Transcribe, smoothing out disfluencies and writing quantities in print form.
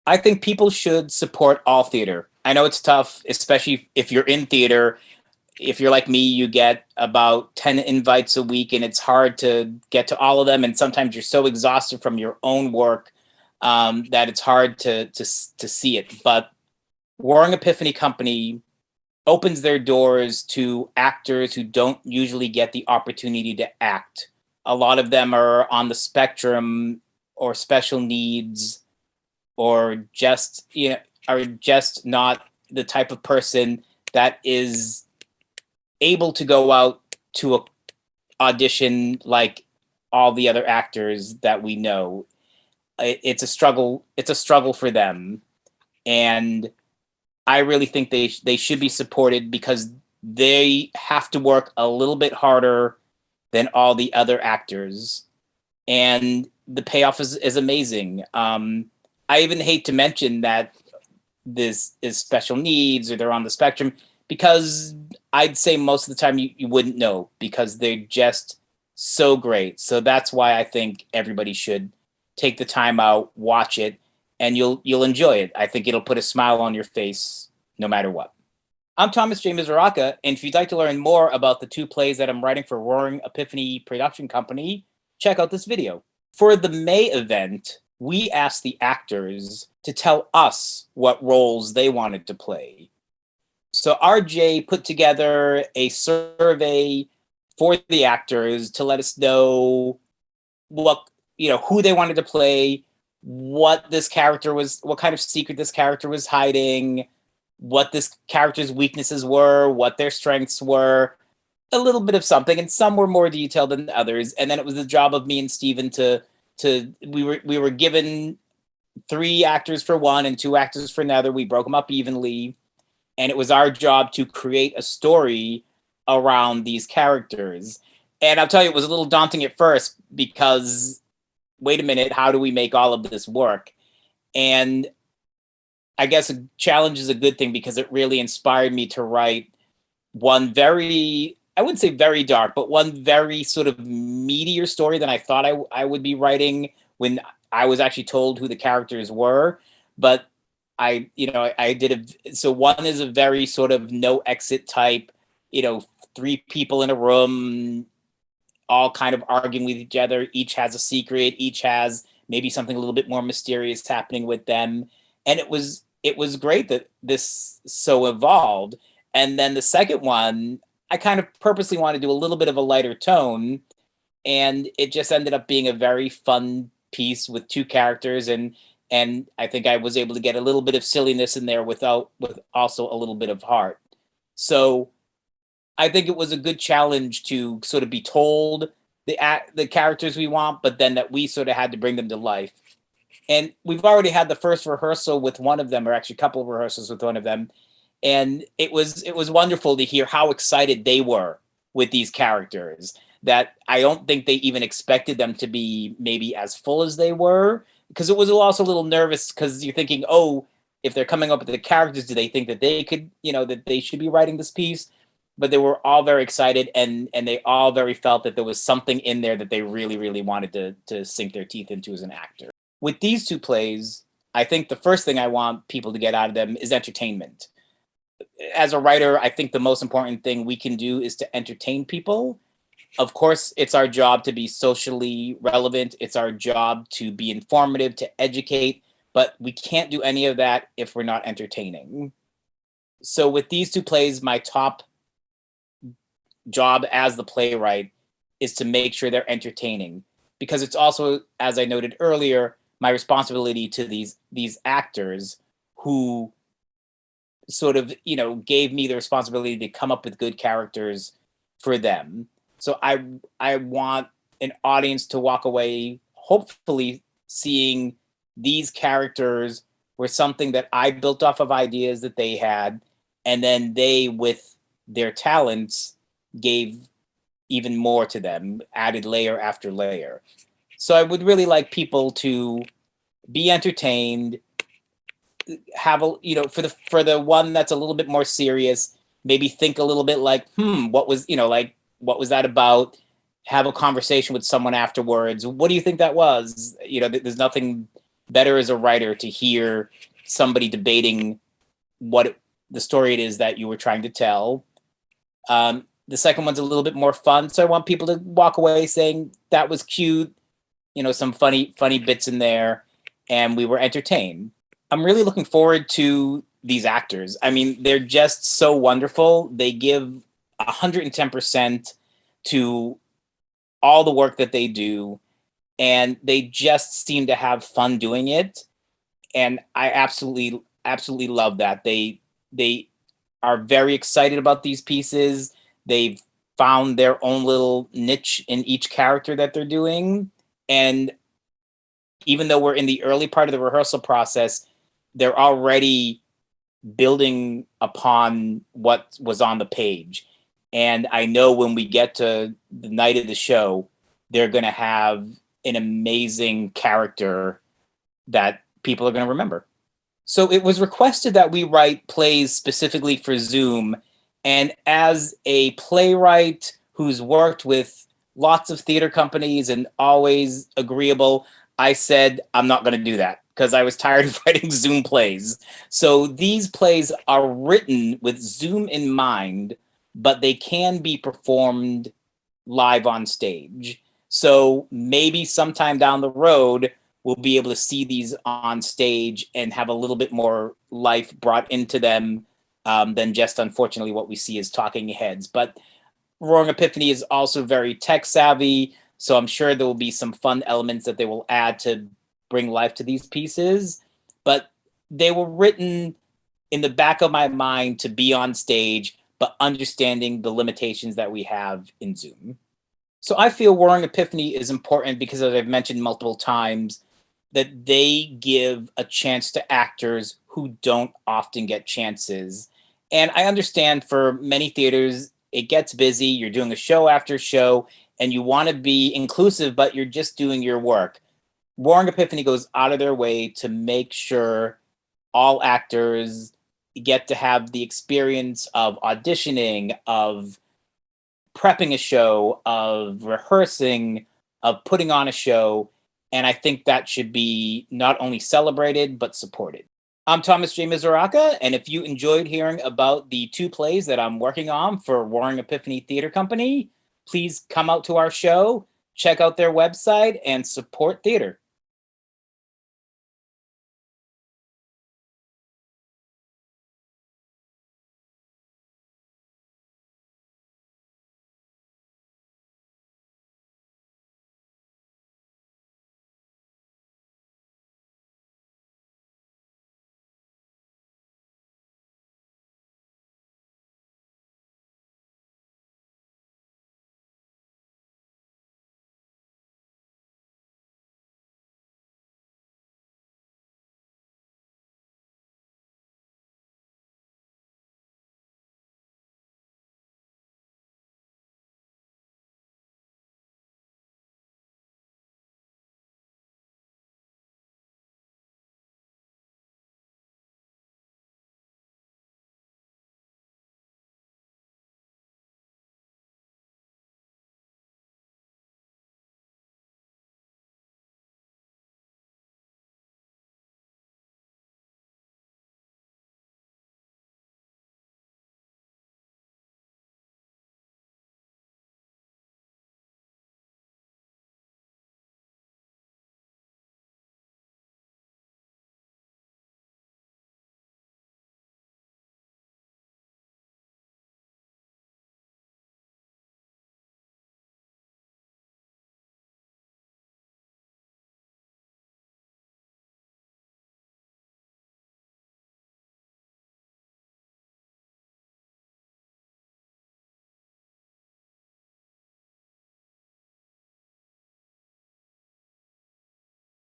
I think people should support all theater. I know it's tough, especially if you're in theater. If you're like me, you get about 10 invites a week and it's hard to get to all of them. And sometimes you're so exhausted from your own work that it's hard to see it. But Roaring Epiphany Company opens their doors to actors who don't usually get the opportunity to act. A lot of them are on the spectrum or special needs or just, are just not the type of person that is able to go out to a audition like all the other actors that we know. It's a struggle. It's a struggle for them. And I really think they should be supported because they have to work a little bit harder than all the other actors. And the payoff is amazing. I even hate to mention that this is special needs or they're on the spectrum because I'd say most of the time you wouldn't know because they're just so great. So that's why I think everybody should take the time out, watch it, and you'll enjoy it. I think it'll put a smile on your face no matter what. I'm Thomas J. Misuraca, and if you'd like to learn more about the 2 plays that I'm writing for Roaring Epiphany Production Company, check out this video. For the May event, we asked the actors to tell us what roles they wanted to play. So RJ put together a survey for the actors to let us know what, who they wanted to play, what this character was, what kind of secret this character was hiding, what this character's weaknesses were, what their strengths were, a little bit of something, and some were more detailed than others. And then it was the job of me and Steven we were given 3 actors for one and 2 actors for another. We broke them up evenly. And it was our job to create a story around these characters. And I'll tell you, it was a little daunting at first because, wait a minute, how do we make all of this work? And I guess a challenge is a good thing because it really inspired me to write one very, I wouldn't say very dark, but one very sort of meatier story than I thought I would be writing when I was actually told who the characters were. But I did so one is a very sort of no exit type, 3 people in a room, all kind of arguing with each other. Each has a secret. Each has maybe something a little bit more mysterious happening with them. And it was great that this so evolved. And then the second one, I kind of purposely wanted to do a little bit of a lighter tone. And it just ended up being a very fun piece with 2 characters. And I think I was able to get a little bit of silliness in there with also a little bit of heart. So I think it was a good challenge to sort of be told the characters we want, but then that we sort of had to bring them to life. And we've already had the first rehearsal with one of them, or actually a couple of rehearsals with one of them. And it was wonderful to hear how excited they were with these characters, that I don't think they even expected them to be maybe as full as they were. Because it was also a little nervous because you're thinking, oh, if they're coming up with the characters, do they think that they could, that they should be writing this piece? But they were all very excited and they all very felt that there was something in there that they really, really wanted to sink their teeth into as an actor. With these 2 plays, I think the first thing I want people to get out of them is entertainment. As a writer, I think the most important thing we can do is to entertain people. Of course, it's our job to be socially relevant. It's our job to be informative, to educate, but we can't do any of that if we're not entertaining. So with these 2 plays, my top job as the playwright is to make sure they're entertaining, because it's also, as I noted earlier, my responsibility to these actors who sort of, gave me the responsibility to come up with good characters for them. So I want an audience to walk away, hopefully seeing these characters were something that I built off of ideas that they had, and then they, with their talents, gave even more to them, added layer after layer. So I would really like people to be entertained, have a, for the one that's a little bit more serious, maybe think a little bit like, what was that about? Have a conversation with someone afterwards. What do you think that was? There's nothing better as a writer to hear somebody debating the story it is that you were trying to tell. The second one's a little bit more fun, so I want people to walk away saying that was cute, some funny bits in there, and we were entertained. I'm really looking forward to these actors. I mean, they're just so wonderful. They give 110% to all the work that they do, and they just seem to have fun doing it. And I absolutely love that. They are very excited about these pieces. They've found their own little niche in each character that they're doing. And even though we're in the early part of the rehearsal process, they're already building upon what was on the page. And I know when we get to the night of the show, they're going to have an amazing character that people are going to remember. So it was requested that we write plays specifically for Zoom. And as a playwright who's worked with lots of theater companies and always agreeable, I said, I'm not going to do that because I was tired of writing Zoom plays. So these plays are written with Zoom in mind, but they can be performed live on stage. So maybe sometime down the road, we'll be able to see these on stage and have a little bit more life brought into them than just, unfortunately, what we see as talking heads. But Roaring Epiphany is also very tech savvy, so I'm sure there will be some fun elements that they will add to bring life to these pieces. But they were written in the back of my mind to be on stage, but understanding the limitations that we have in Zoom. So I feel Roaring Epiphany is important because, as I've mentioned multiple times, that they give a chance to actors who don't often get chances. And I understand for many theaters, it gets busy. You're doing a show after show, and you want to be inclusive, but you're just doing your work. Roaring Epiphany goes out of their way to make sure all actors get to have the experience of auditioning, of prepping a show, of rehearsing, of putting on a show. And I think that should be not only celebrated, but supported. I'm Thomas J. Misuraca, and if you enjoyed hearing about the 2 plays that I'm working on for Roaring Epiphany Theater Company, please come out to our show, check out their website, and support theater.